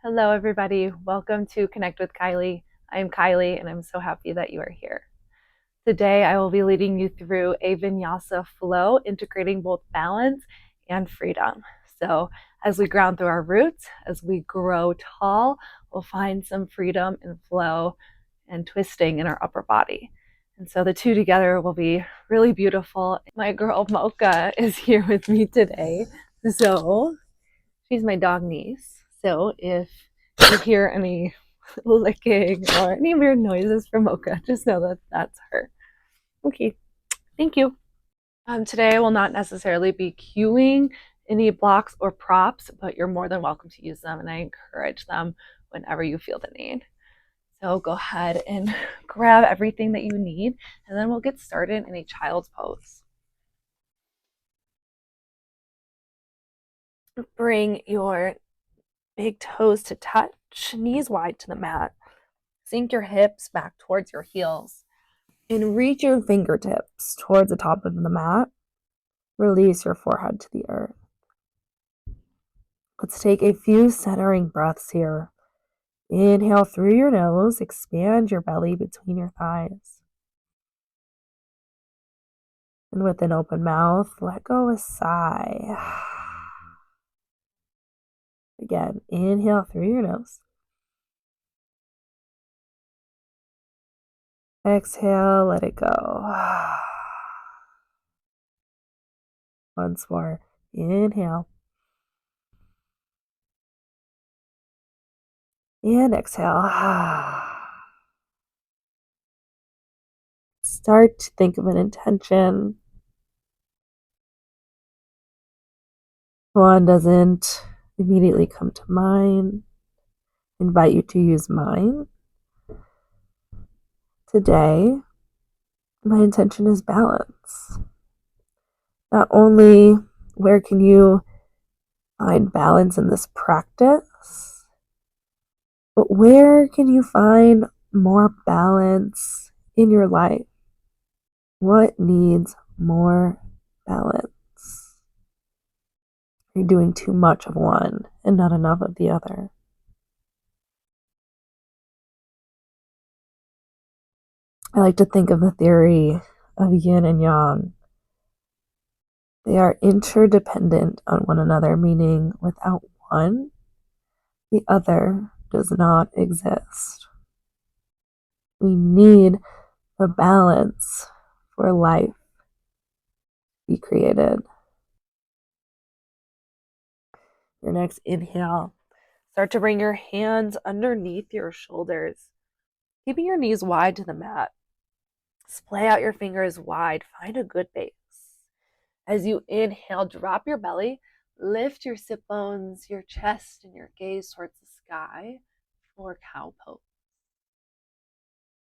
Hello, everybody. Welcome to Connect with Kylie. I'm Kylie, and I'm so happy that you are here. Today, I will be leading you through a vinyasa flow, integrating both balance and freedom. So, as we ground through our roots, as we grow tall, we'll find some freedom and flow and twisting in our upper body. And so the two together will be really beautiful. My girl Mocha is here with me today. So, she's my dog niece. So if you hear any licking or any weird noises from Mocha, just know that that's her. Okay, thank you. Today I will not necessarily be cueing any blocks or props, but you're more than welcome to use them, and I encourage them whenever you feel the need. So go ahead and grab everything that you need, and then we'll get started in a child's pose. Bring your big toes to touch, knees wide to the mat. Sink your hips back towards your heels and reach your fingertips towards the top of the mat. Release your forehead to the earth. Let's take a few centering breaths here. Inhale through your nose, expand your belly between your thighs. And with an open mouth, let go a sigh. Again, inhale through your nose. Exhale, let it go. Once more, inhale. And exhale. Start to think of an intention. If one doesn't immediately come to mind, invite you to use mine. Today, my intention is balance. Not only where can you find balance in this practice, but where can you find more balance in your life? What needs more balance? Are you doing too much of one and not enough of the other? I like to think of the theory of yin and yang. They are interdependent on one another, meaning without one, the other does not exist. We need a balance for life to be created. Your next inhale, start to bring your hands underneath your shoulders, keeping your knees wide to the mat. Splay out your fingers wide, find a good base. As you inhale, drop your belly, lift your sit bones, your chest, and your gaze towards the sky for cow pose.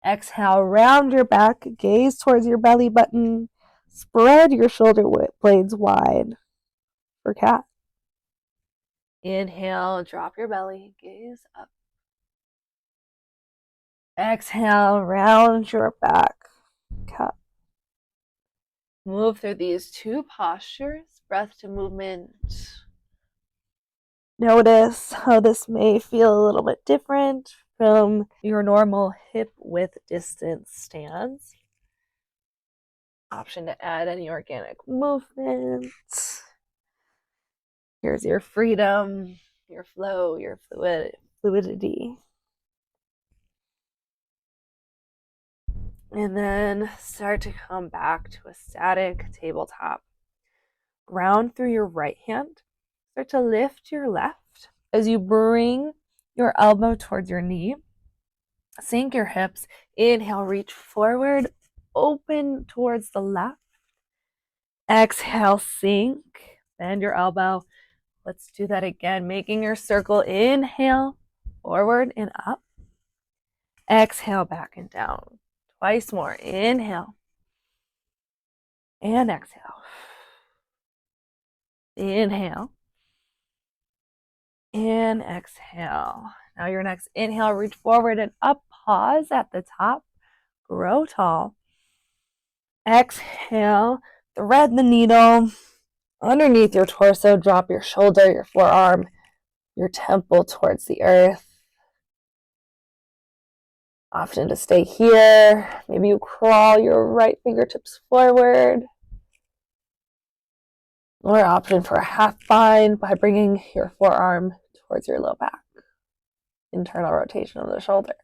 Exhale, round your back, gaze towards your belly button, spread your shoulder blades wide for cat. Inhale, drop your belly, gaze up. Exhale, round your back, cat. Move through these two postures, breath to movement. Notice how this may feel a little bit different from your normal hip width distance stance. Option to add any organic movement. Here's your freedom, your flow, your fluidity. And then start to come back to a static tabletop. Ground through your right hand. Start to lift your left as you bring your elbow towards your knee. Sink your hips. Inhale, reach forward, open towards the left. Exhale, sink, bend your elbow. Let's do that again, making your circle. Inhale, forward and up. Exhale, back and down. Twice more. Inhale and exhale. Inhale and exhale. Now your next inhale, reach forward and up. Pause at the top. Grow tall. Exhale, thread the needle underneath your torso. Drop your shoulder, your forearm, your temple towards the earth. Option to stay here. Maybe you crawl your right fingertips forward. Or option for a half bind by bringing your forearm towards your low back. Internal rotation of the shoulder.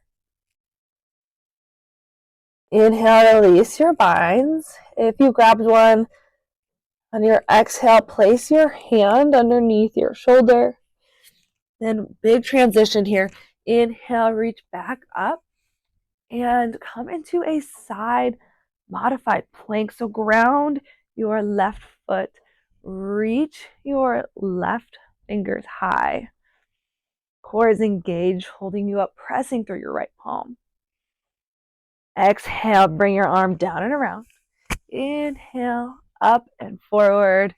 Inhale, release your binds. If you grabbed one, on your exhale, place your hand underneath your shoulder. Then big transition here. Inhale, reach back up and come into a side modified plank. So ground your left foot. Reach your left fingers high. Core is engaged, holding you up, pressing through your right palm. Exhale, bring your arm down and around. Inhale, up and forward.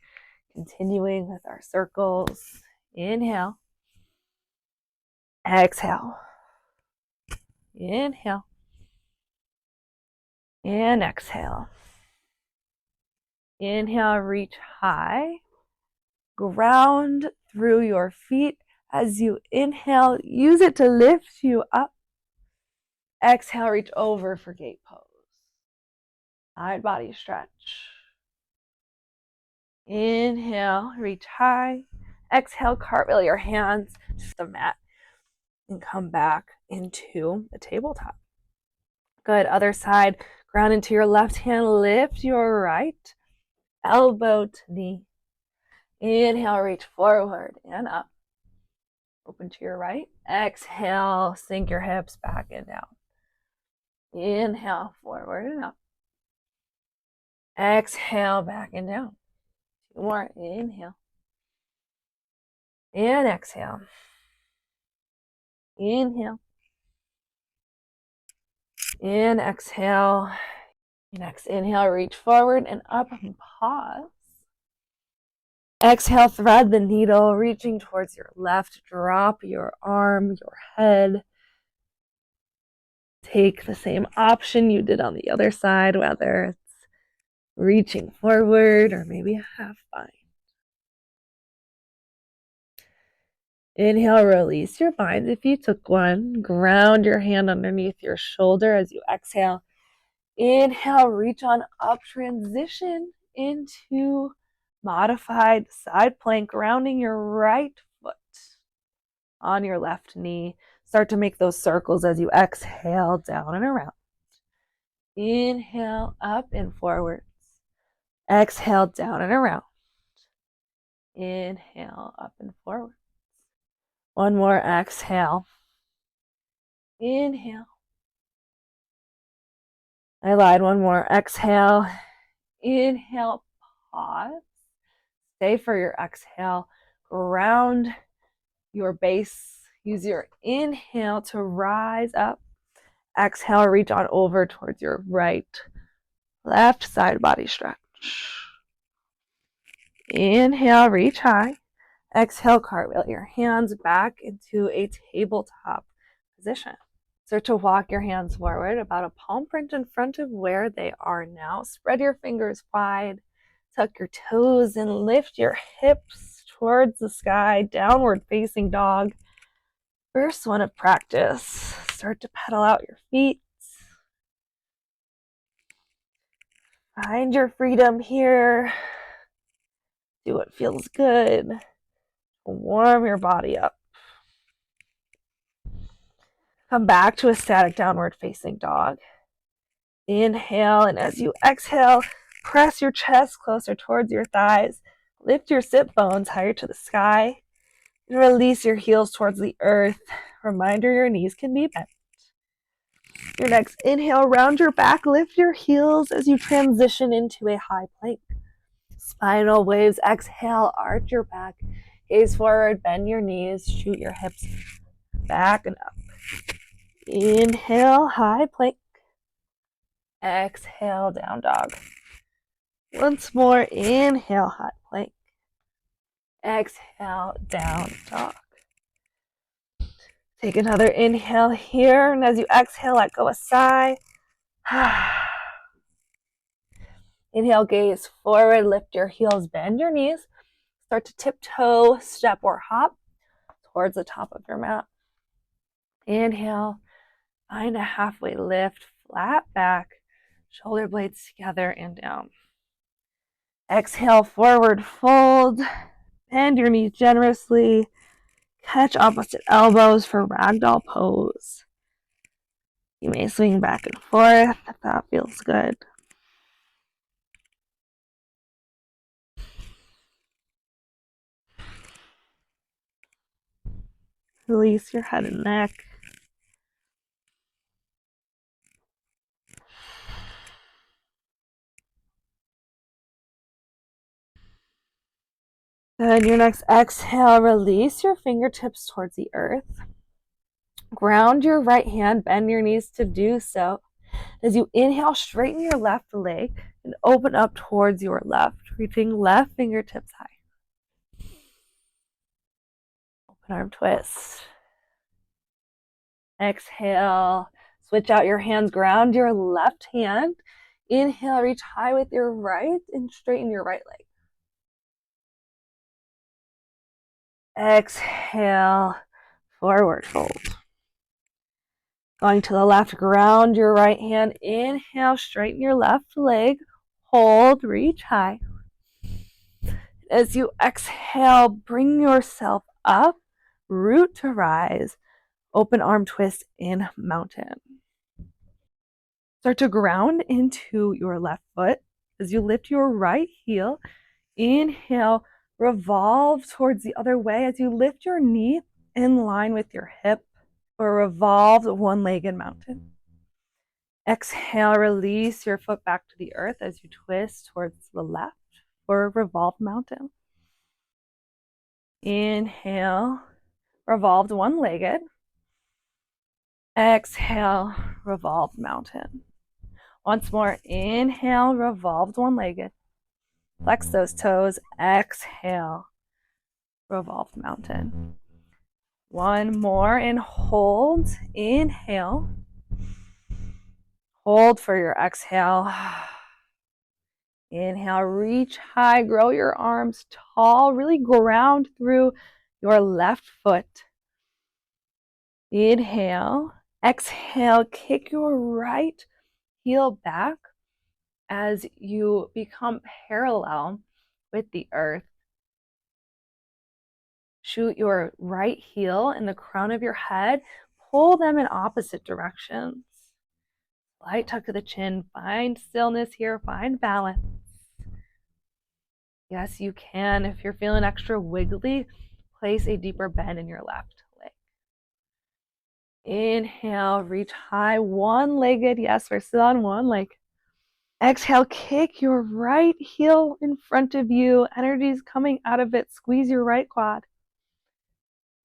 Continuing with our circles. Inhale. Exhale. Inhale. And exhale. Inhale, reach high. Ground through your feet. As you inhale, use it to lift you up. Exhale, reach over for gate pose. Side body stretch. Inhale, reach high. Exhale, cartwheel your hands to the mat and come back into the tabletop. Good. Other side, ground into your left hand, lift your right, elbow to knee. Inhale, reach forward and up. Open to your right. Exhale, sink your hips back and down. Inhale, forward and up. Exhale, back and down. Two more. Inhale. And exhale. Inhale. And exhale. Next inhale, reach forward and up and pause. Exhale, thread the needle, reaching towards your left. Drop your arm, your head. Take the same option you did on the other side, whether it's reaching forward or maybe a half bind. Inhale, release your bind if you took one. Ground your hand underneath your shoulder as you exhale. Inhale, reach on up, transition into modified side plank, grounding your right foot on your left knee. Start to make those circles as you exhale down and around. Inhale, up and forwards. Exhale, down and around. Inhale, up and forwards. One more exhale. Inhale. I lied. One more exhale. Inhale, pause. Stay for your exhale. Ground your base. Use your inhale to rise up. Exhale, reach on over towards your right, left side body stretch. Inhale, reach high. Exhale, cartwheel your hands back into a tabletop position. Start to walk your hands forward about a palm print in front of where they are now. Spread your fingers wide. Tuck your toes and lift your hips towards the sky. Downward facing dog. First one of practice. Start to pedal out your feet. Find your freedom here. Do what feels good. Warm your body up. Come back to a static downward facing dog. Inhale, and as you exhale, press your chest closer towards your thighs. Lift your sit bones higher to the sky. And release your heels towards the earth. Reminder, your knees can be bent. Your next inhale, round your back, lift your heels as you transition into a high plank. Spinal waves, exhale, arch your back, gaze forward, bend your knees, shoot your hips back and up. Inhale, high plank. Exhale, down dog. Once more, inhale, high plank. Exhale, down dog. Take another inhale here, and as you exhale, let go a sigh. Inhale, gaze forward, lift your heels, bend your knees. Start to tiptoe, step or hop towards the top of your mat. Inhale, find a halfway lift, flat back, shoulder blades together and down. Exhale, forward fold, bend your knees generously, catch opposite elbows for ragdoll pose. You may swing back and forth if that feels good. Release your head and neck. Good. Your next exhale, release your fingertips towards the earth. Ground your right hand, bend your knees to do so. As you inhale, straighten your left leg and open up towards your left, reaching left fingertips high. Open arm twist. Exhale, switch out your hands, ground your left hand. Inhale, reach high with your right and straighten your right leg. Exhale, forward fold. Going to the left, ground your right hand. Inhale, straighten your left leg. Hold, reach high. As you exhale, bring yourself up, root to rise, open arm twist in mountain. Start to ground into your left foot as you lift your right heel. Inhale, revolve towards the other way as you lift your knee in line with your hip, or revolved one-legged mountain. Exhale, release your foot back to the earth as you twist towards the left for revolved mountain. Inhale, revolved one-legged. Exhale, revolved mountain. Once more, inhale, revolved one-legged. Flex those toes. Exhale, revolved mountain. One more and hold. Inhale. Hold for your exhale. Inhale, reach high, grow your arms tall, really ground through your left foot. Inhale. Exhale, kick your right heel back as you become parallel with the earth. Shoot your right heel in the crown of your head. Pull them in opposite directions. Light tuck to the chin. Find stillness here. Find balance. Yes, you can. If you're feeling extra wiggly, place a deeper bend in your left leg. Inhale, reach high, one-legged. Yes, we're still on one leg. Exhale, kick your right heel in front of you. Energy's coming out of it. Squeeze your right quad.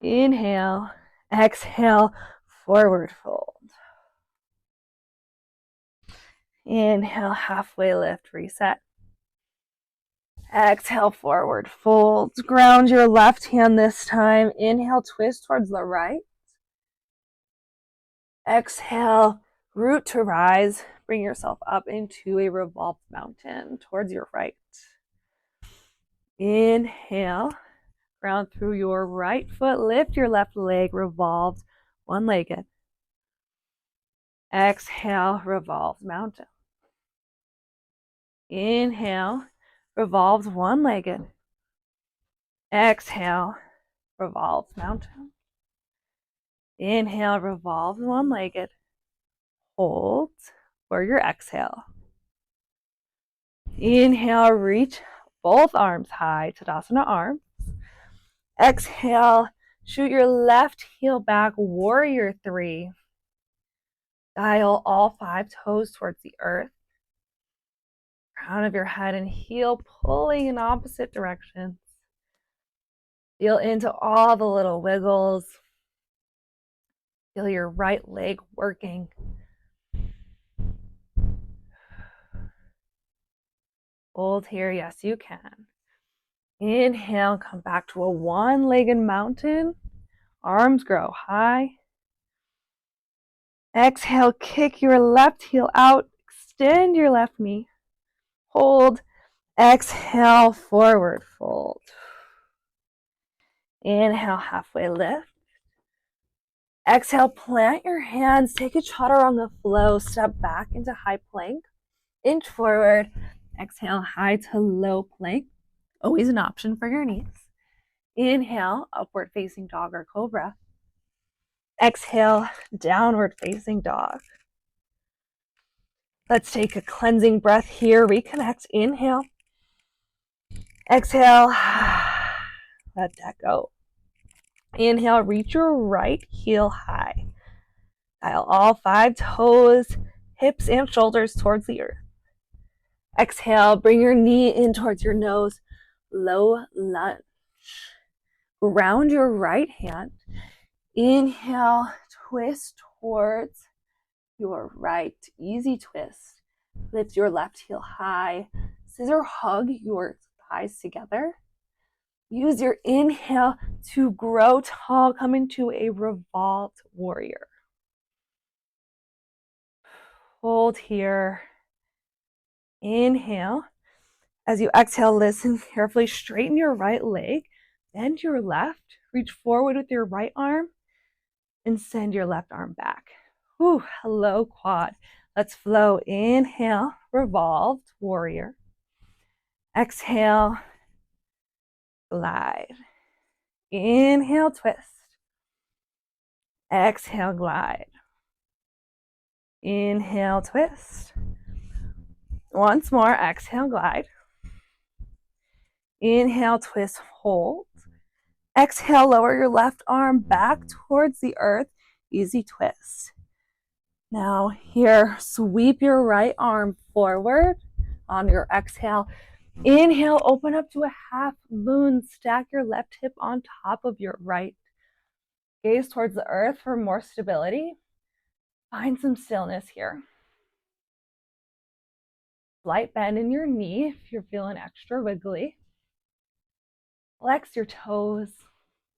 Inhale, exhale, forward fold. Inhale, halfway lift, reset. Exhale, forward fold. Ground your left hand this time. Inhale, twist towards the right. Exhale, root to rise. Bring yourself up into a revolved mountain towards your right. Inhale, ground through your right foot. Lift your left leg, revolved, one-legged. Exhale, revolved mountain. Inhale, revolved one-legged. Exhale, revolved mountain. Inhale, revolved one-legged. Hold for your exhale. Inhale, reach both arms high, Tadasana arms. Exhale, shoot your left heel back, warrior three. Dial all 5 toes towards the earth. Crown of your head and heel pulling in opposite directions. Feel into all the little wiggles. Feel your right leg working. Hold here, yes you can. Inhale, come back to a one-legged mountain. Arms grow high. Exhale, kick your left heel out. Extend your left knee. Hold. Exhale, forward fold. Inhale, halfway lift. Exhale, plant your hands, take a chaturanga flow, step back into high plank, inch forward. Exhale, high to low plank, always an option for your knees. Inhale, upward facing dog or cobra. Exhale, downward facing dog. Let's take a cleansing breath here, reconnect, inhale. Exhale, let that go. Inhale, reach your right heel high. Dial all 5 toes, hips and shoulders towards the earth. Exhale, bring your knee in towards your nose, low lunge. Ground your right hand. Inhale, twist towards your right, easy twist. Lift your left heel high, scissor hug your thighs together. Use your inhale to grow tall, come into a revolved warrior. Hold here. Inhale. As you exhale, listen carefully. Straighten your right leg, bend your left, reach forward with your right arm, and send your left arm back. Whew, hello, quad. Let's flow. Inhale, revolved warrior. Exhale, glide. Inhale, twist. Exhale, glide. Inhale, twist. Once more, exhale, glide. Inhale, twist, hold. Exhale, lower your left arm back towards the earth. Easy twist. Now here, sweep your right arm forward on your exhale. Inhale, open up to a half moon. Stack your left hip on top of your right. Gaze towards the earth for more stability. Find some stillness here. Slight bend in your knee if you're feeling extra wiggly. Flex your toes.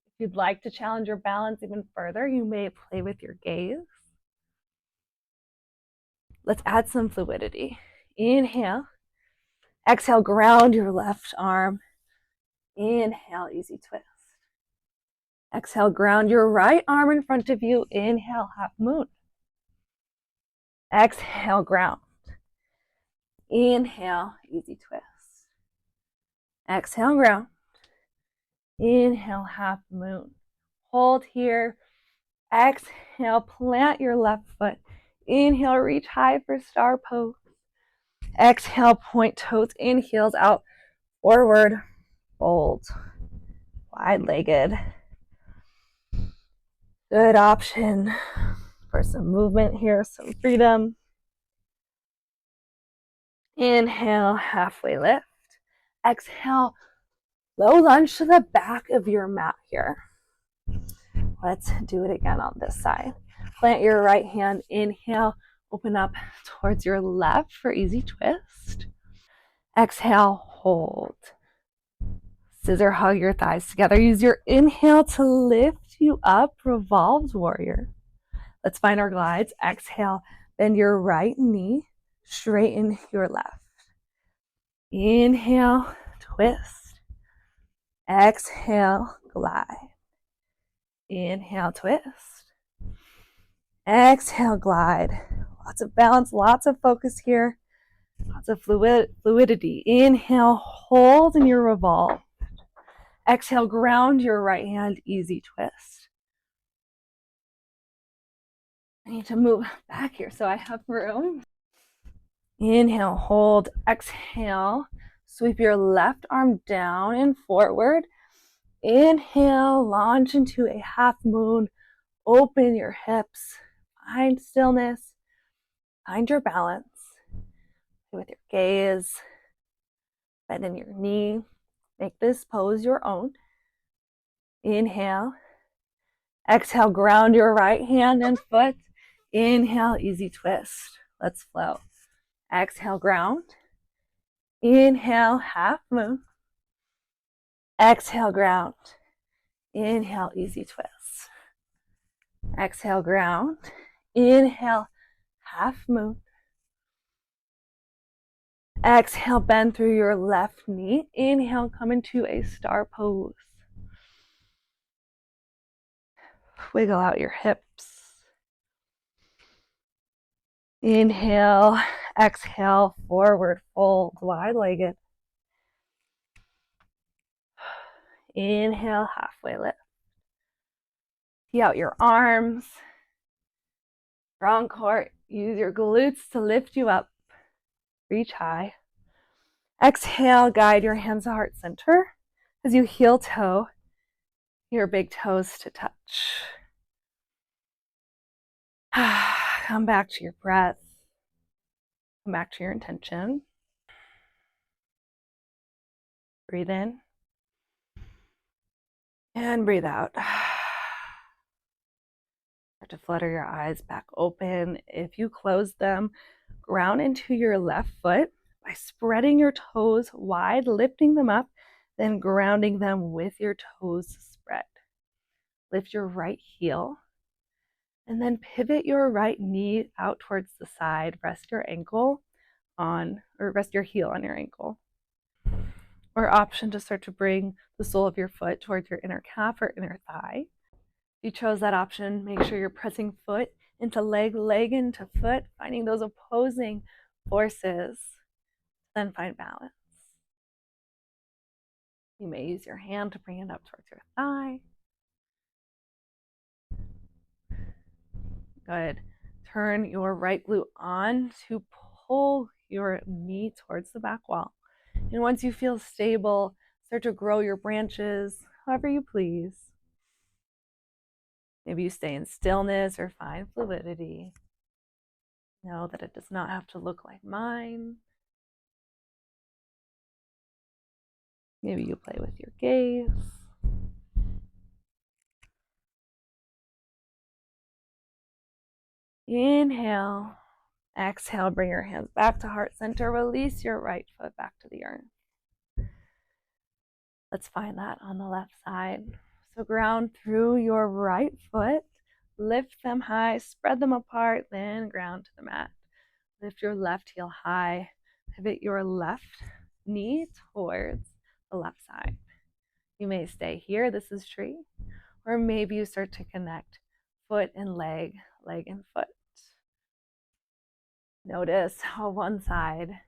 If you'd like to challenge your balance even further, you may play with your gaze. Let's add some fluidity. Inhale. Exhale, ground your left arm. Inhale, easy twist. Exhale, ground your right arm in front of you. Inhale, half moon. Exhale, ground. Inhale, easy twist. Exhale, ground. Inhale, half moon. Hold here. Exhale, plant your left foot. Inhale, reach high for star pose. Exhale, point toes in, heels out, forward, fold, wide-legged. Good option for some movement here, some freedom. Inhale, halfway lift. Exhale, low lunge to the back of your mat here. Let's do it again on this side. Plant your right hand, inhale, open up towards your left for easy twist. Exhale, hold. Scissor hug your thighs together. Use your inhale to lift you up, revolved warrior. Let's find our glides. Exhale, bend your right knee, straighten your left. Inhale, twist. Exhale, glide. Inhale, twist. Exhale, glide. Lots of balance, lots of focus here. Lots of fluidity. Inhale, hold in your revolve. Exhale, ground your right hand, easy twist. I need to move back here so I have room. Inhale, hold. Exhale, sweep your left arm down and forward. Inhale, launch into a half moon. Open your hips. Find stillness. Find your balance. With your gaze, bend in your knee. Make this pose your own. Inhale. Exhale, ground your right hand and foot. Inhale, easy twist. Let's flow. Exhale, ground. Inhale, half moon. Exhale, ground. Inhale, easy twist. Exhale, ground. Inhale, half moon. Exhale, bend through your left knee. Inhale, come into a star pose. Wiggle out your hips. Inhale, exhale, forward fold, wide-legged. Inhale, halfway lift. Tee out your arms. Strong core. Use your glutes to lift you up. Reach high. Exhale, guide your hands to heart center as you heel toe your big toes to touch. Come back to your breath. Come back to your intention. Breathe in and breathe out. Start to flutter your eyes back open. If you close them, ground into your left foot by spreading your toes wide, lifting them up, then grounding them with your toes spread. Lift your right heel and then pivot your right knee out towards the side. Rest your ankle on, or rest your heel on your ankle. Or option to start to bring the sole of your foot towards your inner calf or inner thigh. If you chose that option, make sure you're pressing foot into leg, leg into foot, finding those opposing forces, then find balance. You may use your hand to bring it up towards your thigh. Good. Turn your right glute on to pull your knee towards the back wall. And once you feel stable, start to grow your branches however you please. Maybe you stay in stillness or find fluidity. Know that it does not have to look like mine. Maybe you play with your gaze. Inhale. Exhale, bring your hands back to heart center. Release your right foot back to the earth. Let's find that on the left side. So ground through your right foot. Lift them high, spread them apart, then ground to the mat. Lift your left heel high. Pivot your left knee towards the left side. You may stay here, this is tree, or maybe you start to connect foot and leg, leg and foot. Notice how one side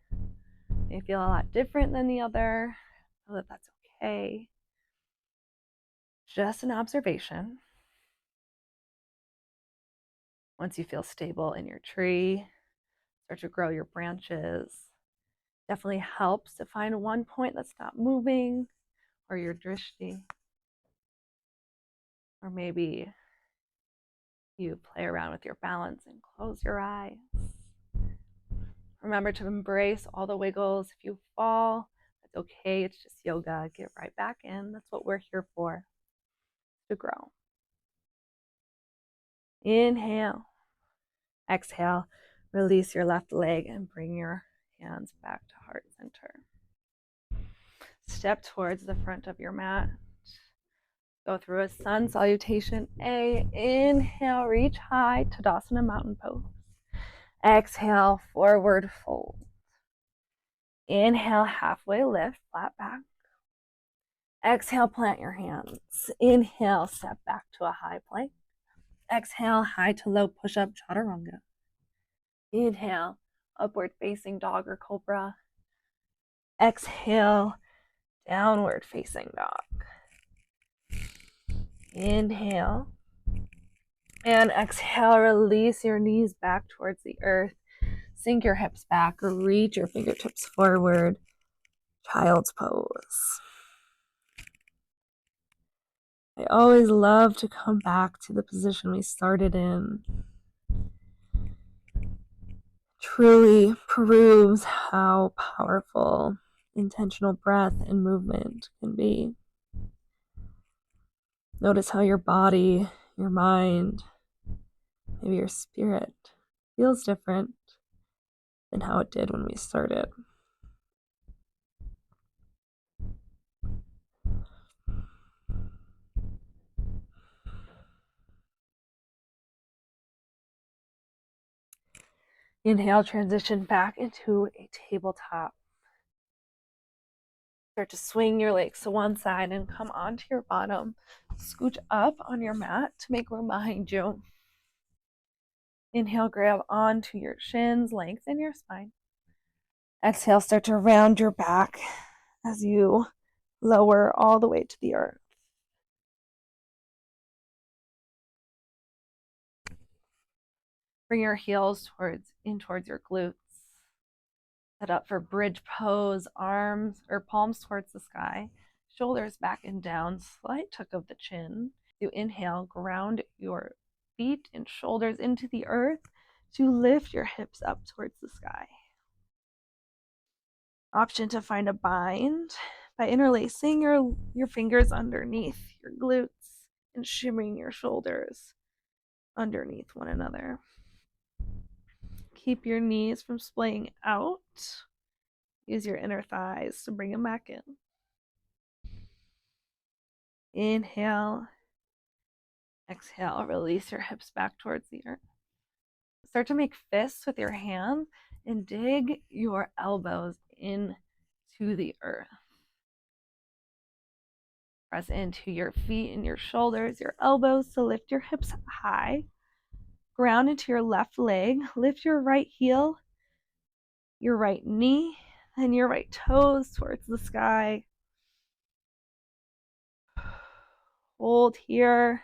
may feel a lot different than the other. Know that that's okay. Just an observation. Once you feel stable in your tree, start to grow your branches. Definitely helps to find one point that's not moving, or your drishti. Or maybe you play around with your balance and close your eyes. Remember to embrace all the wiggles. If you fall, that's okay. It's just yoga. Get right back in. That's what we're here for, to grow. Inhale. Exhale. Release your left leg and bring your hands back to heart center. Step towards the front of your mat. Go through a sun salutation A. Inhale, reach high, Tadasana mountain pose. Exhale, forward fold. Inhale, halfway lift, flat back. Exhale, plant your hands. Inhale, step back to a high plank. Exhale, high to low push-up chaturanga. Inhale, upward facing dog or cobra. Exhale, downward facing dog. Inhale. And exhale, release your knees back towards the earth. Sink your hips back, reach your fingertips forward. Child's pose. I always love to come back to the position we started in. Truly proves how powerful intentional breath and movement can be. Notice how your body, your mind, maybe your spirit feels different than how it did when we started. Inhale, transition back into a tabletop. Start to swing your legs to one side and come onto your bottom. Scooch up on your mat to make room behind you. Inhale, grab onto your shins, lengthen your spine. Exhale, start to round your back as you lower all the way to the earth. Bring your heels towards your glutes. Set up for bridge pose, arms or palms towards the sky, shoulders back and down, slight tuck of the chin. You inhale, ground your feet and shoulders into the earth to lift your hips up towards the sky. Option to find a bind by interlacing your fingers underneath your glutes and shimmering your shoulders underneath one another. Keep your knees from splaying out. Use your inner thighs to bring them back in. Inhale. Exhale, release your hips back towards the earth. Start to make fists with your hands and dig your elbows into the earth. Press into your feet and your shoulders, your elbows to lift your hips high. Ground into your left leg. Lift your right heel, your right knee, and your right toes towards the sky. Hold here.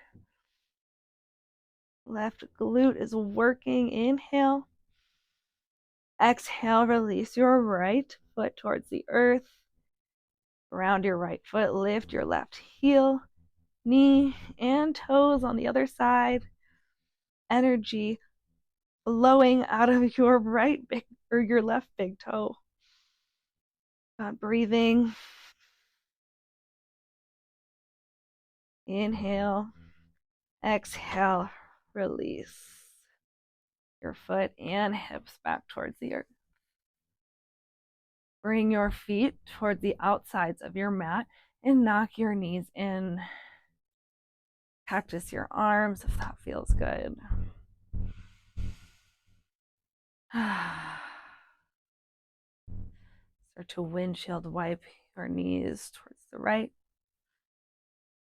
Left glute is working. Inhale. Exhale, release your right foot towards the earth. Round your right foot, lift your left heel, knee, and toes on the other side. Energy flowing out of your your left big toe. Breathing. Inhale. Exhale, release your foot and hips back towards the earth. Bring your feet toward the outsides of your mat and knock your knees in. Cactus your arms if that feels good. Start to windshield wipe your knees towards the right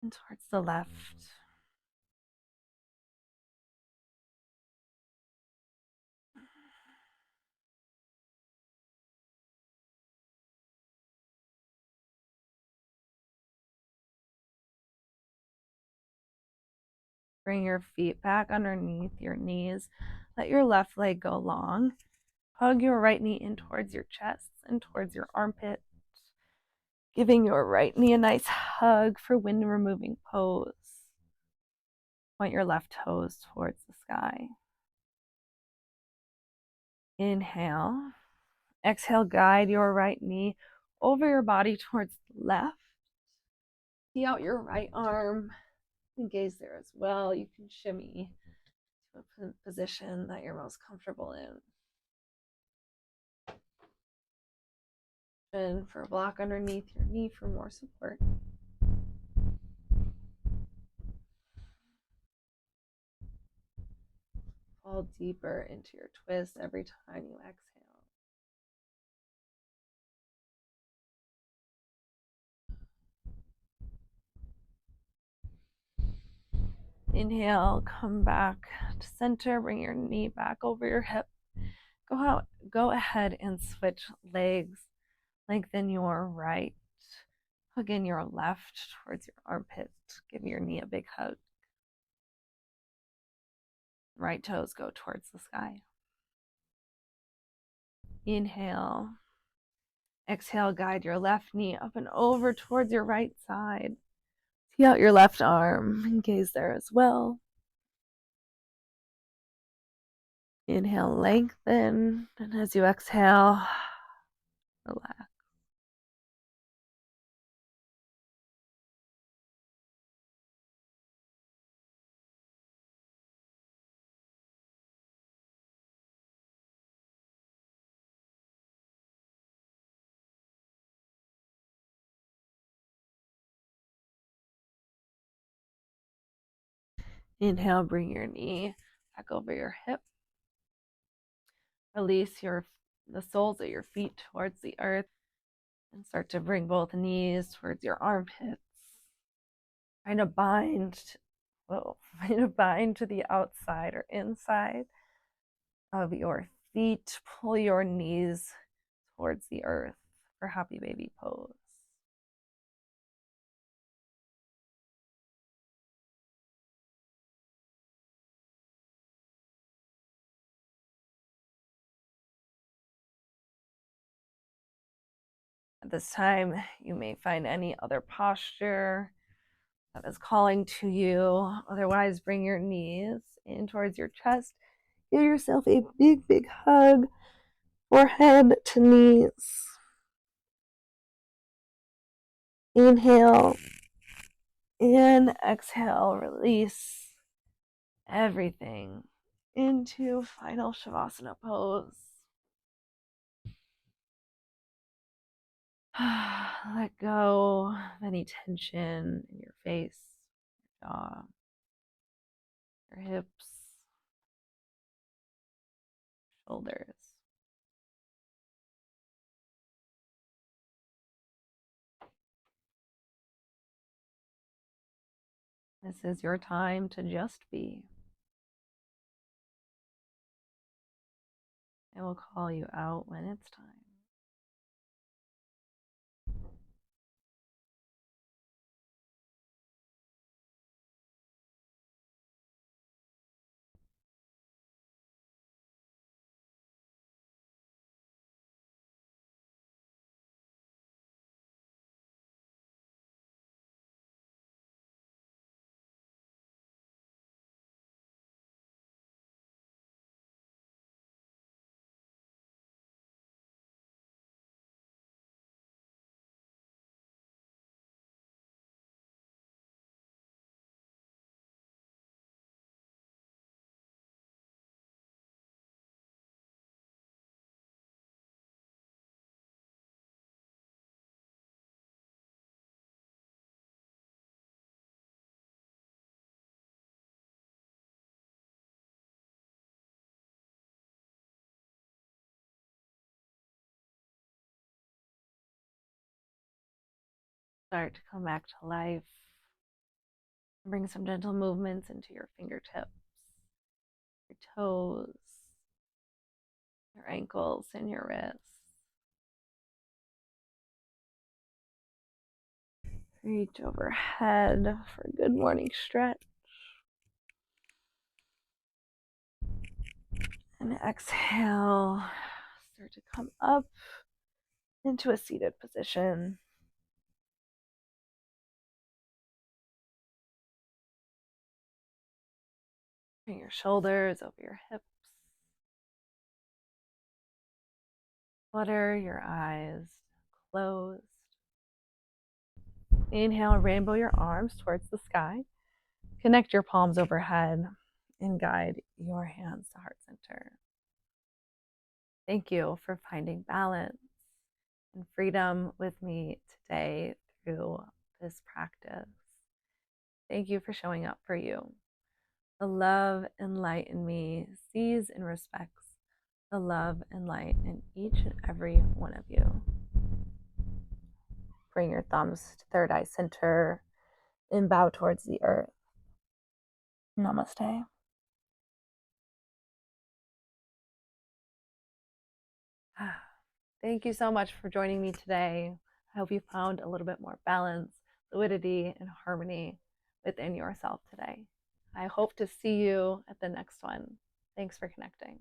and towards the left. Bring your feet back underneath your knees. Let your left leg go long. Hug your right knee in towards your chest and towards your armpit. Giving your right knee a nice hug for wind removing pose. Point your left toes towards the sky. Inhale. Exhale, guide your right knee over your body towards the left. See out your right arm and gaze there as well. You can shimmy to a position that you're most comfortable in. And for a block underneath your knee for more support. Fall deeper into your twist every time you exhale. Inhale, come back to center, bring your knee back over your hip. Go ahead and switch legs. Lengthen your right. Hug in your left towards your armpit. Give your knee a big hug. Right toes go towards the sky. Inhale. Exhale, guide your left knee up and over towards your right side. See out your left arm and gaze there as well. Inhale, lengthen, and as you exhale, relax. Inhale, bring your knee back over your hip. Release the soles of your feet towards the earth. And start to bring both knees towards your armpits. Trying to bind, trying to bind to the outside or inside of your feet. Pull your knees towards the earth for happy baby pose. At this time, you may find any other posture that is calling to you. Otherwise, bring your knees in towards your chest. Give yourself a big, big hug, forehead to knees. Inhale and exhale, release everything into final Shavasana pose. Let go of any tension in your face, your jaw, your hips, shoulders. This is your time to just be. I will call you out when it's time. Start to come back to life. Bring some gentle movements into your fingertips, your toes, your ankles, and your wrists. Reach overhead for a good morning stretch. And exhale, start to come up into a seated position. Bring your shoulders over your hips. Flutter your eyes closed. Inhale, rainbow your arms towards the sky. Connect your palms overhead and guide your hands to heart center. Thank you for finding balance and freedom with me today through this practice. Thank you for showing up for you. The love and light in me sees and respects the love and light in each and every one of you. Bring your thumbs to third eye center and bow towards the earth. Namaste. Thank you so much for joining me today. I hope you found a little bit more balance, fluidity, and harmony within yourself today. I hope to see you at the next one. Thanks for connecting.